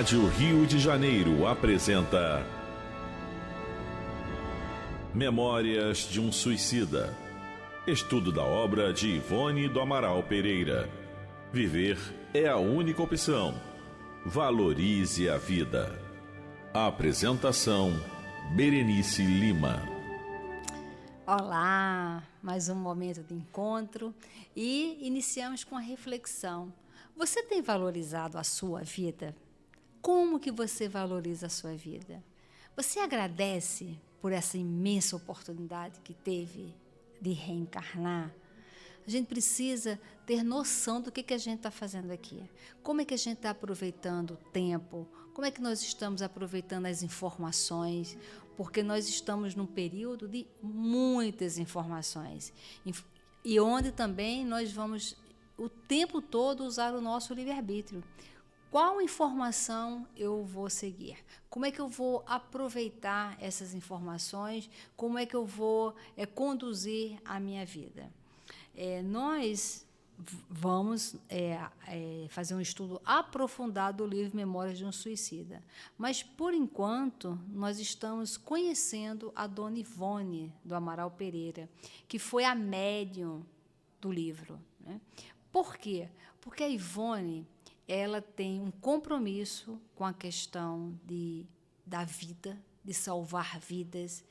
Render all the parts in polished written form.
Rádio Rio de Janeiro apresenta Memórias de um Suicida. Estudo da obra de Ivone do Amaral Pereira. Viver é a única opção. Valorize a vida. Apresentação: Berenice Lima. Olá, mais um momento de encontro e iniciamos com a reflexão. Você tem valorizado a sua vida? Como que você valoriza a sua vida? Você agradece por essa imensa oportunidade que teve de reencarnar? A gente precisa ter noção do que a gente está fazendo aqui. Como é que a gente está aproveitando o tempo? Como é que nós estamos aproveitando as informações? Porque nós estamos num período de muitas informações. E onde também nós vamos o tempo todo usar o nosso livre-arbítrio. Qual informação eu vou seguir? Como é que eu vou aproveitar essas informações? Como é que eu vou conduzir a minha vida? Nós vamos fazer um estudo aprofundado do livro Memórias de um Suicida. Mas, por enquanto, nós estamos conhecendo a Dona Ivone do Amaral Pereira, que foi a médium do livro, né? Por quê? Porque a Ivone, ela tem um compromisso com a questão da vida, de salvar vidas.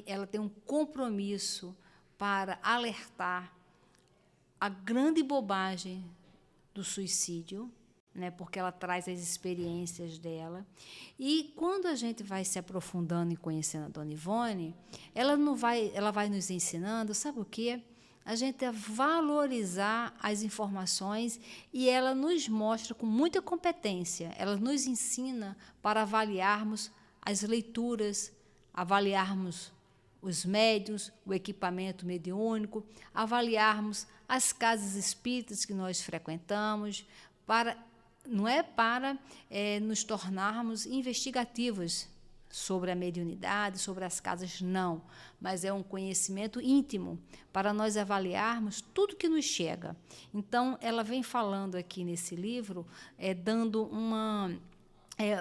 Ela tem um compromisso para alertar a grande bobagem do suicídio, né, porque ela traz as experiências dela. E quando a gente vai se aprofundando e conhecendo a Dona Ivone, ela vai nos ensinando, sabe o quê? A gente a valorizar as informações, e ela nos mostra com muita competência, ela nos ensina para avaliarmos as leituras, avaliarmos os médiuns, o equipamento mediúnico, avaliarmos as casas espíritas que nós frequentamos, não é para nos tornarmos investigativos sobre a mediunidade, sobre as casas, não, mas é um conhecimento íntimo para nós avaliarmos tudo que nos chega. Então, ela vem falando aqui nesse livro,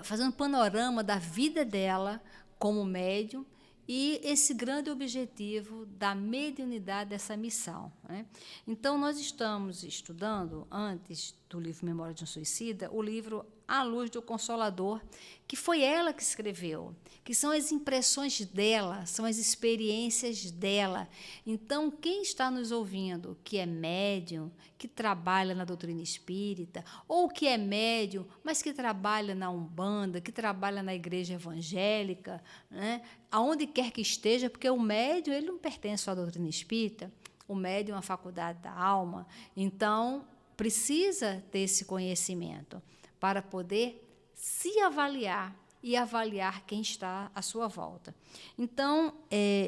fazendo um panorama da vida dela como médium, e esse grande objetivo da mediunidade dessa missão, né? Então, nós estamos estudando, antes do livro Memória de um Suicida, o livro A Luz do Consolador, que foi ela que escreveu, que são as impressões dela, são as experiências dela. Então, quem está nos ouvindo, que é médium, que trabalha na doutrina espírita, ou que é médium, mas que trabalha na Umbanda, que trabalha na igreja evangélica, né? Aonde quer que esteja, porque o médium ele não pertence só à doutrina espírita, o médium é uma faculdade da alma, então precisa ter esse conhecimento para poder se avaliar e avaliar quem está à sua volta. Então,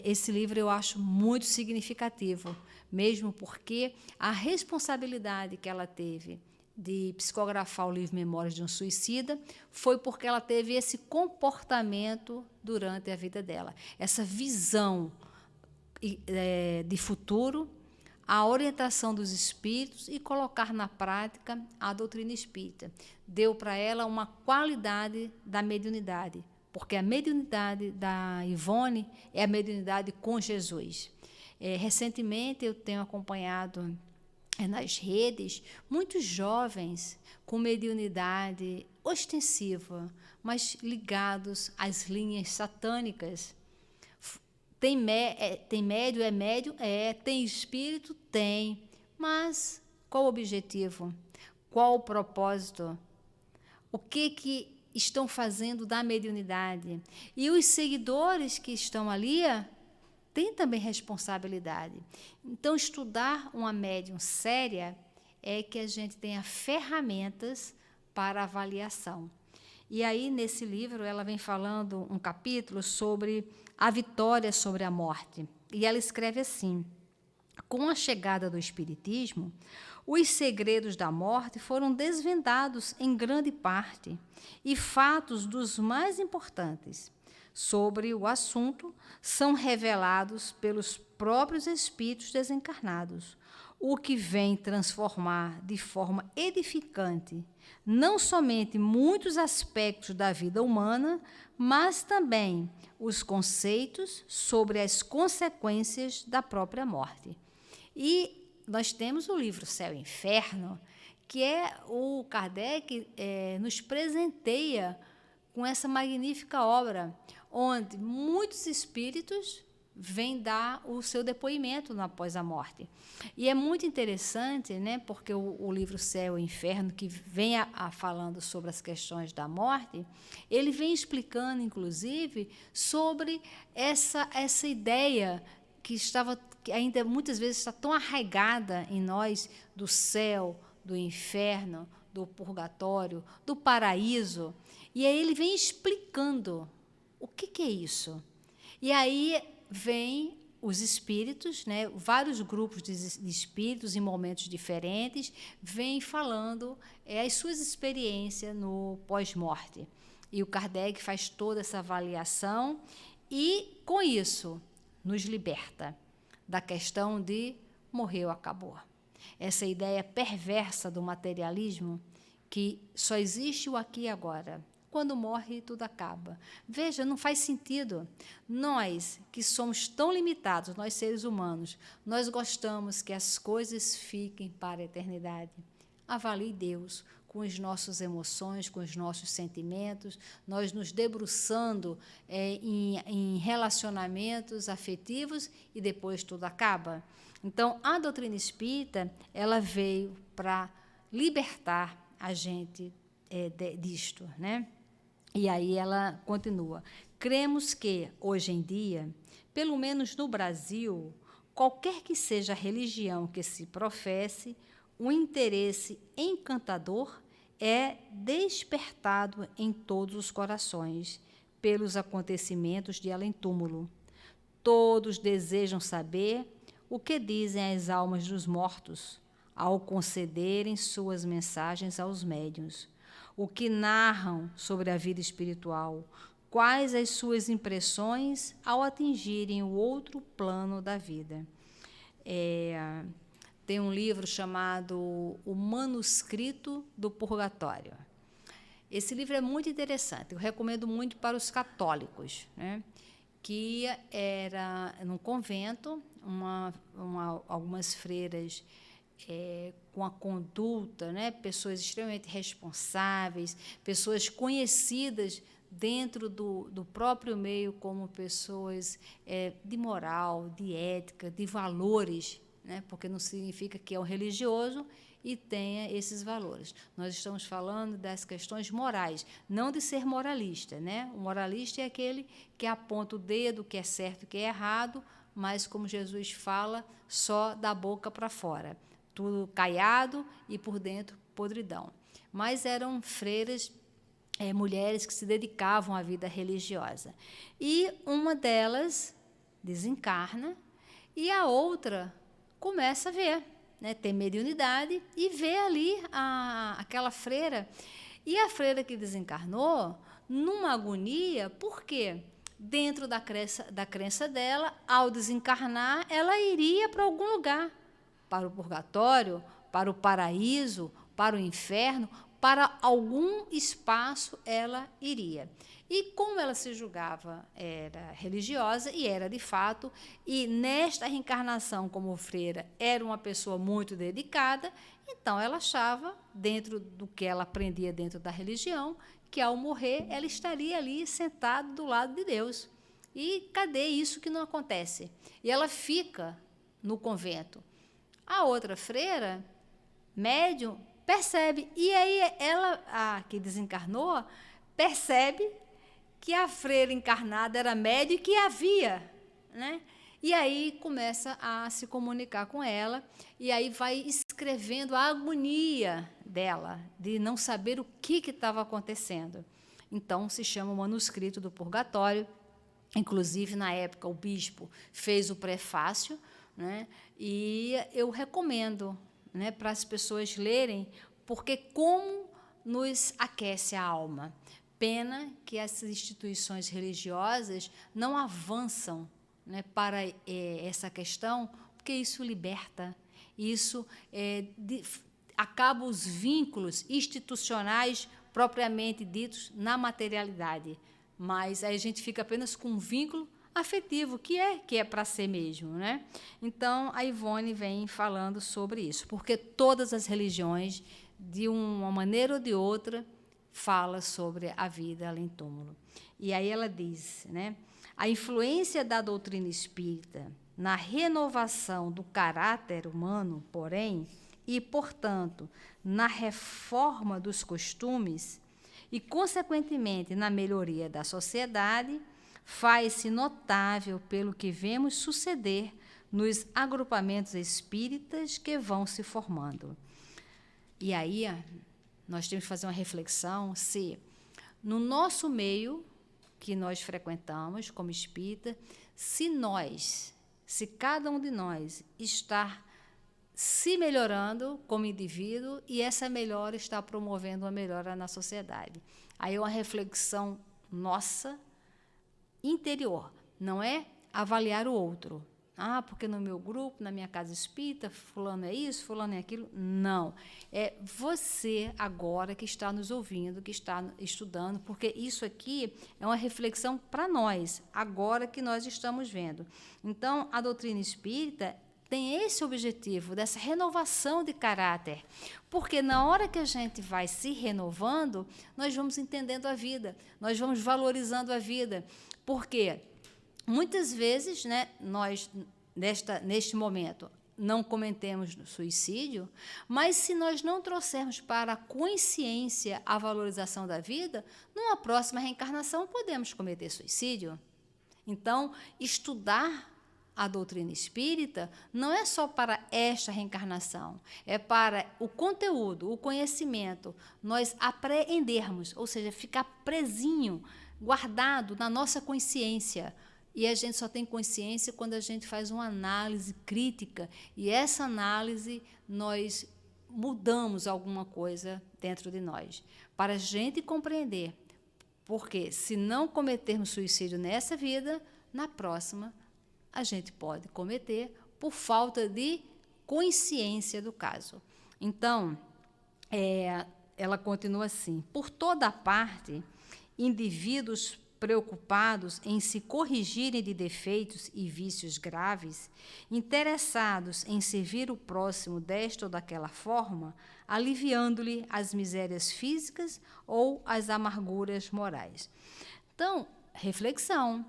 esse livro eu acho muito significativo, mesmo porque a responsabilidade que ela teve de psicografar o livro Memórias de um Suicida foi porque ela teve esse comportamento durante a vida dela, essa visão de futuro, a orientação dos espíritos e colocar na prática a doutrina espírita. Deu para ela uma qualidade da mediunidade, porque a mediunidade da Ivone é a mediunidade com Jesus. Recentemente, eu tenho acompanhado nas redes muitos jovens com mediunidade ostensiva, mas ligados às linhas satânicas. Tem médio, é médio? Tem espírito? Tem. Mas qual o objetivo? Qual o propósito? O que estão fazendo da mediunidade? E os seguidores que estão ali têm também responsabilidade. Então, estudar uma médium séria é que a gente tenha ferramentas para avaliação. E aí, nesse livro, ela vem falando um capítulo sobre a vitória sobre a morte. E ela escreve assim: com a chegada do Espiritismo, os segredos da morte foram desvendados em grande parte, e fatos dos mais importantes sobre o assunto são revelados pelos próprios espíritos desencarnados. o que vem transformar de forma edificante não somente muitos aspectos da vida humana, mas também os conceitos sobre as consequências da própria morte. E nós temos o livro Céu e Inferno, que o Kardec nos presenteia com essa magnífica obra, onde muitos espíritos vêm dar o seu depoimento após a morte. E é muito interessante, né, porque o livro Céu e Inferno, que vem falando sobre as questões da morte, ele vem explicando, inclusive, sobre essa ideia que ainda muitas vezes está tão arraigada em nós, do céu, do inferno, do purgatório, do paraíso. E aí ele vem explicando o que é isso. E aí vem os espíritos, né, vários grupos de espíritos em momentos diferentes, vêm falando as suas experiências no pós-morte. E o Kardec faz toda essa avaliação e, com isso, nos liberta da questão de morreu, acabou. Essa ideia perversa do materialismo, que só existe o aqui e agora. Quando morre, tudo acaba. Veja, não faz sentido. Nós, que somos tão limitados, nós seres humanos, nós gostamos que as coisas fiquem para a eternidade. Avalie Deus com as nossas emoções, com os nossos sentimentos, nós nos debruçando em relacionamentos afetivos e depois tudo acaba. Então, a doutrina espírita, ela veio para libertar a gente disto, né? E aí ela continua. Cremos que, hoje em dia, pelo menos no Brasil, qualquer que seja a religião que se professe, um interesse encantador é despertado em todos os corações pelos acontecimentos de além-túmulo. Todos desejam saber o que dizem as almas dos mortos ao concederem suas mensagens aos médiuns, o que narram sobre a vida espiritual, quais as suas impressões ao atingirem o outro plano da vida. Tem um livro chamado O Manuscrito do Purgatório. Esse livro é muito interessante, eu recomendo muito para os católicos, né? Que era num convento, algumas freiras com a conduta, né? Pessoas extremamente responsáveis, pessoas conhecidas dentro do próprio meio como pessoas de moral, de ética, de valores, né? Porque não significa que é um religioso e tenha esses valores. Nós estamos falando das questões morais, não de ser moralista, né? O moralista é aquele que aponta o dedo, que é certo e que é errado, mas, como Jesus fala, só da boca para fora. Tudo caiado e por dentro podridão. Mas eram freiras, mulheres que se dedicavam à vida religiosa. E uma delas desencarna e a outra começa a ver, né, tem mediunidade e vê ali aquela freira. E a freira que desencarnou, numa agonia, por quê? Dentro da crença dela, ao desencarnar, ela iria para algum lugar, para o purgatório, para o paraíso, para o inferno, para algum espaço ela iria. E como ela se julgava era religiosa, e era de fato, e nesta reencarnação como freira era uma pessoa muito dedicada, então ela achava, dentro do que ela aprendia dentro da religião, que ao morrer ela estaria ali sentada do lado de Deus. E cadê isso que não acontece? E ela fica no convento. A outra freira, médium, percebe, e aí ela, a que desencarnou, percebe que a freira encarnada era médium e que havia, né? E aí começa a se comunicar com ela, e aí vai escrevendo a agonia dela, de não saber o que estava acontecendo. Então, se chama o Manuscrito do Purgatório. Inclusive, na época, o bispo fez o prefácio, né? E eu recomendo, né, para as pessoas lerem, porque como nos aquece a alma. Pena que essas instituições religiosas não avançam, né, para essa questão, porque isso liberta, Isso acaba os vínculos institucionais propriamente ditos na materialidade, mas aí a gente fica apenas com um vínculo afetivo, que é para ser mesmo, né? Então, a Ivone vem falando sobre isso, porque todas as religiões, de uma maneira ou de outra, falam sobre a vida além do túmulo. E aí ela diz, né? A influência da doutrina espírita na renovação do caráter humano, porém, e, portanto, na reforma dos costumes e, consequentemente, na melhoria da sociedade, faz-se notável pelo que vemos suceder nos agrupamentos espíritas que vão se formando. E aí nós temos que fazer uma reflexão se, no nosso meio que nós frequentamos como espírita, se cada um de nós está se melhorando como indivíduo e essa melhora está promovendo uma melhora na sociedade. Aí é uma reflexão nossa, interior, não é avaliar o outro. Porque no meu grupo, na minha casa espírita, fulano é isso, fulano é aquilo. Não. É você agora que está nos ouvindo, que está estudando, porque isso aqui é uma reflexão para nós, agora que nós estamos vendo. Então, a doutrina espírita tem esse objetivo, dessa renovação de caráter, porque na hora que a gente vai se renovando, nós vamos entendendo a vida, nós vamos valorizando a vida, porque muitas vezes, né, nós, neste momento, não cometemos suicídio, mas se nós não trouxermos para a consciência a valorização da vida, numa próxima reencarnação podemos cometer suicídio. Então, estudar a doutrina espírita não é só para esta reencarnação, é para o conteúdo, o conhecimento, nós apreendermos, ou seja, ficar presinho, guardado na nossa consciência. E a gente só tem consciência quando a gente faz uma análise crítica, e essa análise nós mudamos alguma coisa dentro de nós, para a gente compreender, porque se não cometermos suicídio nessa vida, na próxima a gente pode cometer por falta de consciência do caso. Então, ela continua assim: por toda parte, indivíduos preocupados em se corrigirem de defeitos e vícios graves, interessados em servir o próximo desta ou daquela forma, aliviando-lhe as misérias físicas ou as amarguras morais. Então, reflexão.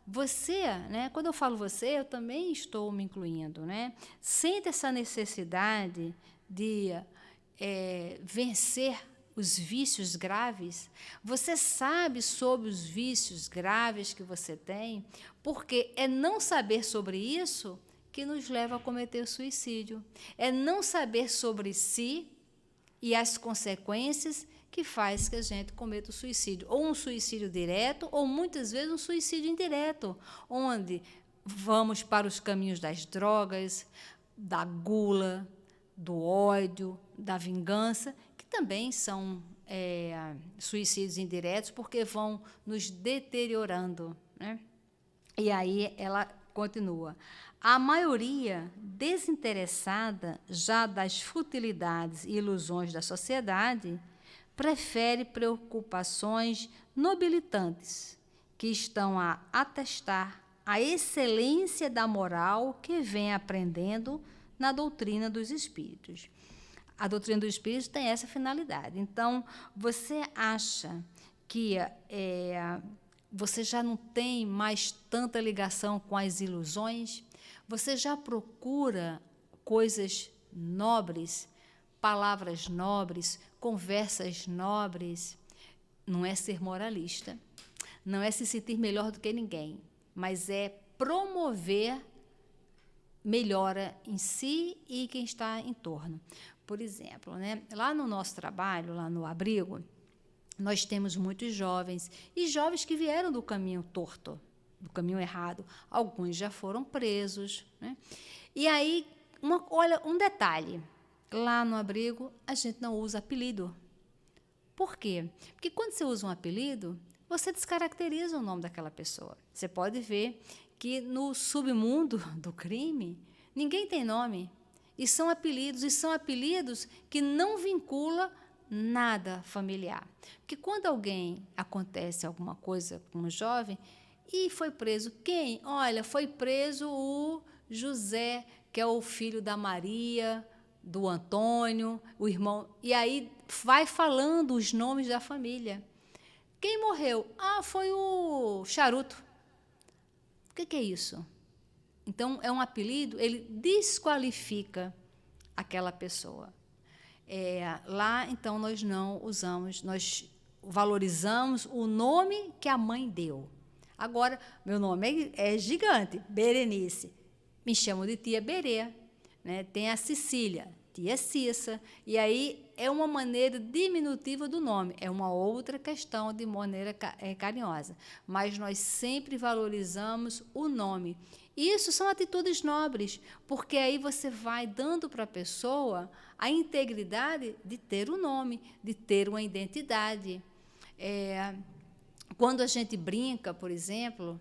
Você, né, quando eu falo você, eu também estou me incluindo, né? Sente essa necessidade de vencer os vícios graves? Você sabe sobre os vícios graves que você tem? Porque é não saber sobre isso que nos leva a cometer o suicídio. É não saber sobre si e as consequências que faz que a gente cometa o suicídio. Ou um suicídio direto, ou muitas vezes um suicídio indireto, onde vamos para os caminhos das drogas, da gula, do ódio, da vingança, que também são suicídios indiretos, porque vão nos deteriorando, né? E aí ela continua: a maioria desinteressada já das futilidades e ilusões da sociedade prefere preocupações nobilitantes, que estão a atestar a excelência da moral que vem aprendendo na doutrina dos espíritos. A doutrina dos espíritos tem essa finalidade. Então, você acha que você já não tem mais tanta ligação com as ilusões? Você já procura coisas nobres, palavras nobres, conversas nobres? Não é ser moralista, não é se sentir melhor do que ninguém, mas é promover melhora em si e quem está em torno. Por exemplo, né, lá no nosso trabalho, lá no abrigo, nós temos muitos jovens, e jovens que vieram do caminho torto, do caminho errado. Alguns já foram presos, né? E aí, olha, um detalhe, lá no abrigo a gente não usa apelido. Por quê? Porque quando você usa um apelido, você descaracteriza o nome daquela pessoa. Você pode ver que no submundo do crime, ninguém tem nome. E são apelidos que não vinculam nada familiar. Porque quando acontece alguma coisa com um jovem, e foi preso quem? Olha, foi preso o José, que é o filho da Maria, do Antônio, o irmão. E aí vai falando os nomes da família. Quem morreu? Ah, foi o Charuto. O que é isso? Então, é um apelido, ele desqualifica aquela pessoa. Lá, então, nós não usamos, nós valorizamos o nome que a mãe deu. Agora, meu nome é gigante, Berenice. Me chamam de tia Berê. Né? Tem a Cecília, tia Cissa. E aí é uma maneira diminutiva do nome. É uma outra questão de maneira carinhosa. Mas nós sempre valorizamos o nome. Isso são atitudes nobres, porque aí você vai dando para a pessoa a integridade de ter um nome, de ter uma identidade. Quando a gente brinca, por exemplo,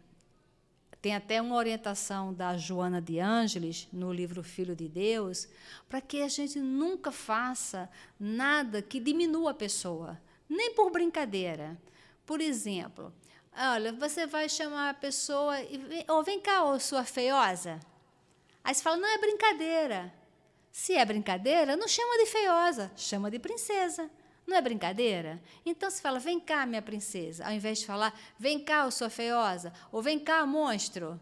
tem até uma orientação da Joana de Ângeles, no livro Filho de Deus, para que a gente nunca faça nada que diminua a pessoa, nem por brincadeira. Por exemplo, olha, você vai chamar a pessoa e vem cá, ô sua feiosa. Aí você fala, não, é brincadeira. Se é brincadeira, não chama de feiosa, chama de princesa. Não é brincadeira? Então se fala, vem cá, minha princesa, ao invés de falar, vem cá, ô sua feiosa, ou vem cá, monstro.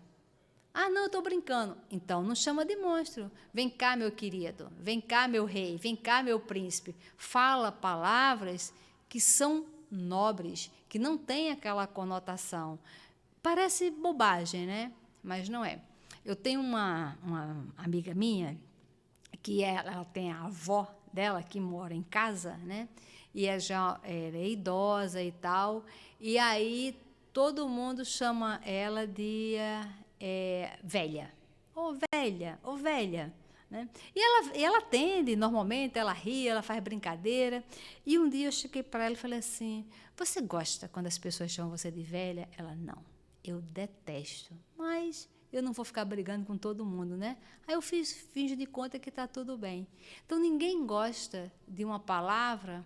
Ah, não, eu estou brincando. Então não chama de monstro. Vem cá, meu querido, vem cá, meu rei, vem cá, meu príncipe. Fala palavras que são nobres, que não têm aquela conotação. Parece bobagem, né? Mas não é. Eu tenho uma amiga minha, que ela tem a avó dela, que mora em casa, né? E ela é idosa e tal. E aí todo mundo chama ela de velha. Ô velha, ô velha. Né? E ela atende, normalmente, ela ri, ela faz brincadeira. E um dia eu cheguei para ela e falei assim, você gosta quando as pessoas chamam você de velha? Ela, não, eu detesto, mas eu não vou ficar brigando com todo mundo, né? Aí eu finjo de conta que está tudo bem. Então, ninguém gosta de uma palavra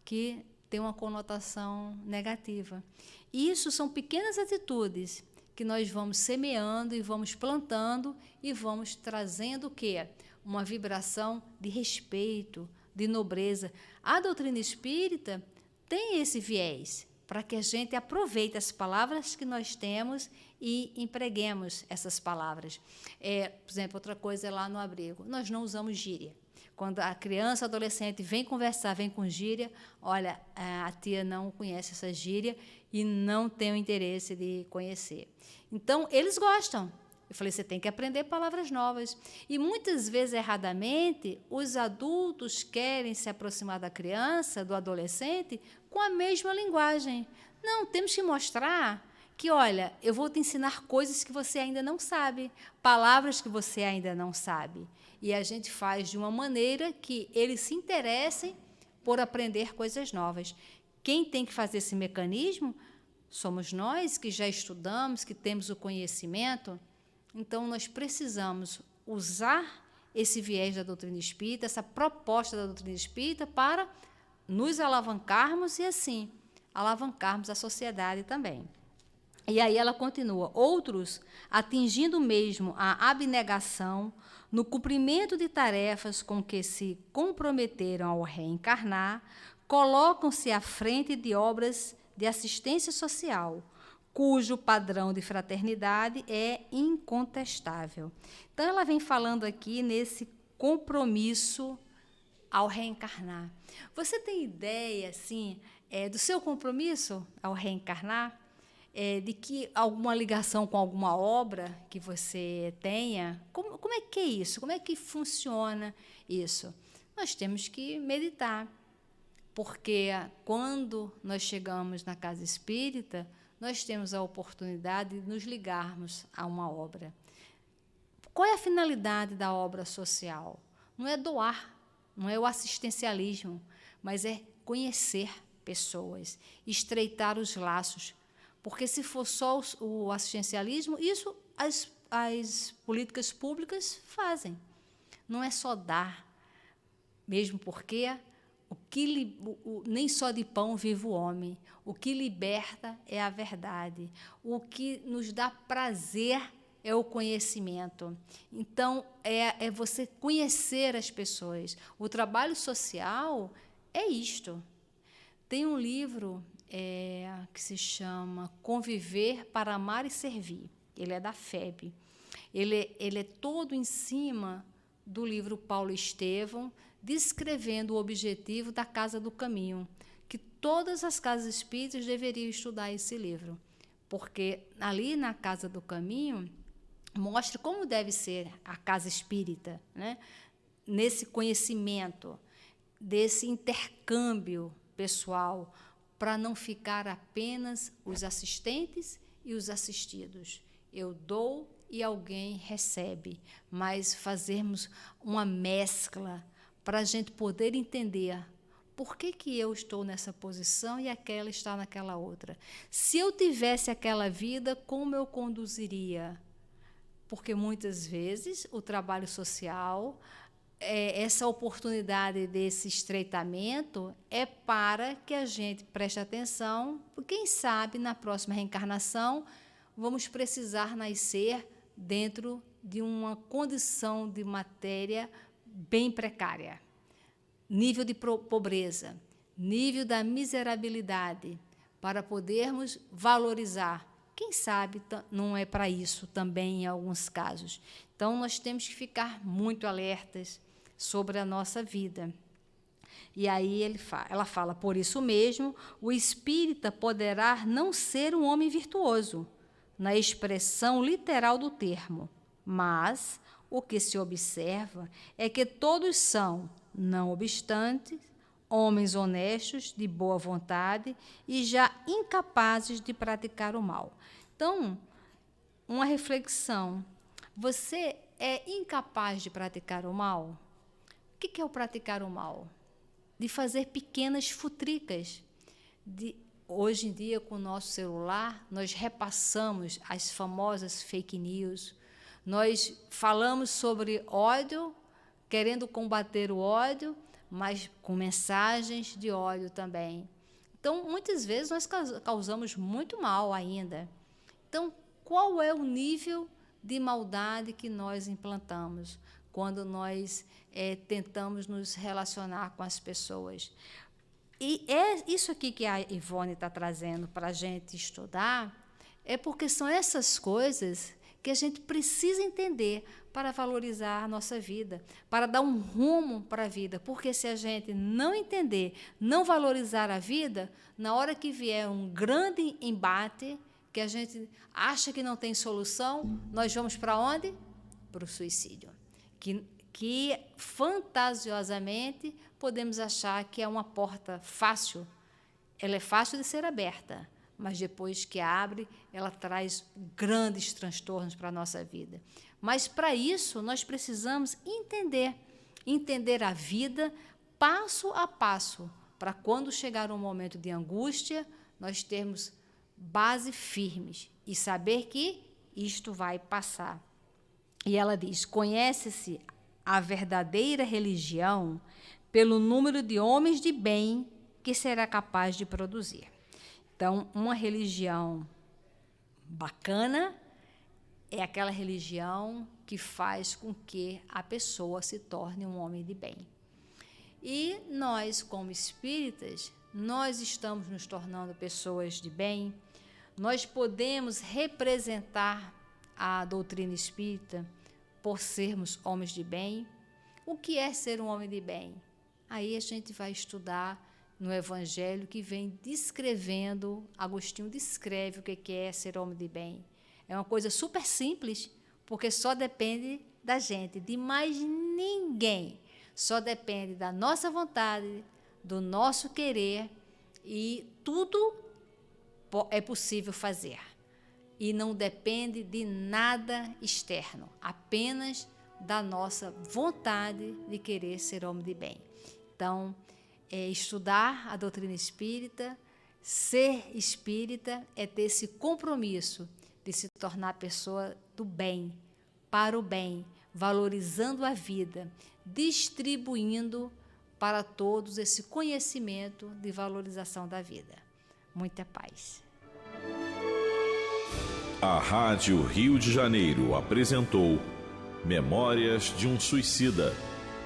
que tem uma conotação negativa. E isso são pequenas atitudes que nós vamos semeando e vamos plantando e vamos trazendo o quê? Uma vibração de respeito, de nobreza. A doutrina espírita tem esse viés para que a gente aproveite as palavras que nós temos e empreguemos essas palavras. Por exemplo, outra coisa é lá no abrigo, nós não usamos gíria. Quando a criança, adolescente vem conversar, vem com gíria, olha, a tia não conhece essa gíria e não tem o interesse de conhecer. Então, eles gostam. Eu falei, você tem que aprender palavras novas. E, muitas vezes, erradamente, os adultos querem se aproximar da criança, do adolescente, com a mesma linguagem. Não, temos que mostrar que, olha, eu vou te ensinar coisas que você ainda não sabe, palavras que você ainda não sabe. E a gente faz de uma maneira que eles se interessem por aprender coisas novas. Quem tem que fazer esse mecanismo somos nós, que já estudamos, que temos o conhecimento. Então, nós precisamos usar esse viés da doutrina espírita, essa proposta da doutrina espírita, para nos alavancarmos e, assim, alavancarmos a sociedade também. E aí ela continua, outros, atingindo mesmo a abnegação no cumprimento de tarefas com que se comprometeram ao reencarnar, colocam-se à frente de obras de assistência social, cujo padrão de fraternidade é incontestável. Então, ela vem falando aqui nesse compromisso ao reencarnar. Você tem ideia, assim, do seu compromisso ao reencarnar? De que alguma ligação com alguma obra que você tenha? Como é que é isso? Como é que funciona isso? Nós temos que meditar, porque quando nós chegamos na casa espírita, nós temos a oportunidade de nos ligarmos a uma obra. Qual é a finalidade da obra social? Não é doar, não é o assistencialismo, mas é conhecer pessoas, estreitar os laços. Porque se for só o assistencialismo, isso as políticas públicas fazem. não é só dar, mesmo porque nem só de pão vive o homem. O que liberta é a verdade. O que nos dá prazer é o conhecimento. Então, é você conhecer as pessoas. O trabalho social é isto. Tem um livro que se chama Conviver para Amar e Servir. Ele é da FEB. Ele é todo em cima do livro Paulo Estevão, descrevendo o objetivo da Casa do Caminho, que todas as casas espíritas deveriam estudar esse livro, porque ali na Casa do Caminho mostra como deve ser a casa espírita, né? Nesse conhecimento, desse intercâmbio pessoal, para não ficar apenas os assistentes e os assistidos. Eu dou e alguém recebe, mas fazermos uma mescla para a gente poder entender por que eu estou nessa posição e aquela está naquela outra. Se eu tivesse aquela vida, como eu conduziria? Porque muitas vezes o trabalho social, essa oportunidade desse estreitamento é para que a gente preste atenção, porque quem sabe na próxima reencarnação vamos precisar nascer dentro de uma condição de matéria bem precária, nível de pobreza, nível da miserabilidade, para podermos valorizar. Quem sabe não é para isso também em alguns casos. Então, nós temos que ficar muito alertas sobre a nossa vida. E aí ela fala, por isso mesmo, o espírita poderá não ser um homem virtuoso, na expressão literal do termo, mas o que se observa é que todos são, não obstante, homens honestos, de boa vontade e já incapazes de praticar o mal. Então, uma reflexão. Você é incapaz de praticar o mal? O que é o praticar o mal? De fazer pequenas futricas. Hoje em dia, com o nosso celular, nós repassamos as famosas fake news. Nós falamos sobre ódio, querendo combater o ódio, mas com mensagens de ódio também. Então, muitas vezes, nós causamos muito mal ainda. Então, qual é o nível de maldade que nós implantamos quando nós tentamos nos relacionar com as pessoas? E isso aqui que a Ivone está trazendo para a gente estudar, é porque são essas coisas que a gente precisa entender para valorizar a nossa vida, para dar um rumo para a vida. Porque se a gente não entender, não valorizar a vida, na hora que vier um grande embate, que a gente acha que não tem solução, nós vamos para onde? Para o suicídio. Que fantasiosamente podemos achar que é uma porta fácil. Ela é fácil de ser aberta, mas depois que abre, ela traz grandes transtornos para a nossa vida. Mas, para isso, nós precisamos entender a vida passo a passo, para quando chegar um momento de angústia, nós termos base firmes e saber que isto vai passar. E ela diz, conhece-se a verdadeira religião pelo número de homens de bem que será capaz de produzir. Então, uma religião bacana é aquela religião que faz com que a pessoa se torne um homem de bem. E nós, como espíritas, nós estamos nos tornando pessoas de bem, nós podemos representar a doutrina espírita por sermos homens de bem. O que é ser um homem de bem? Aí a gente vai estudar no Evangelho que vem descrevendo, Agostinho descreve o que é ser homem de bem. É uma coisa super simples, porque só depende da gente, de mais ninguém. Só depende da nossa vontade, do nosso querer, e tudo é possível fazer. E não depende de nada externo, apenas da nossa vontade de querer ser homem de bem. Então, estudar a doutrina espírita, ser espírita, é ter esse compromisso de se tornar pessoa do bem, para o bem, valorizando a vida, distribuindo para todos esse conhecimento de valorização da vida. Muita paz. A Rádio Rio de Janeiro apresentou Memórias de um Suicida,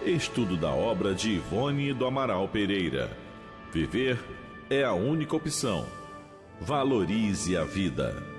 estudo da obra de Ivone do Amaral Pereira. Viver é a única opção. Valorize a vida.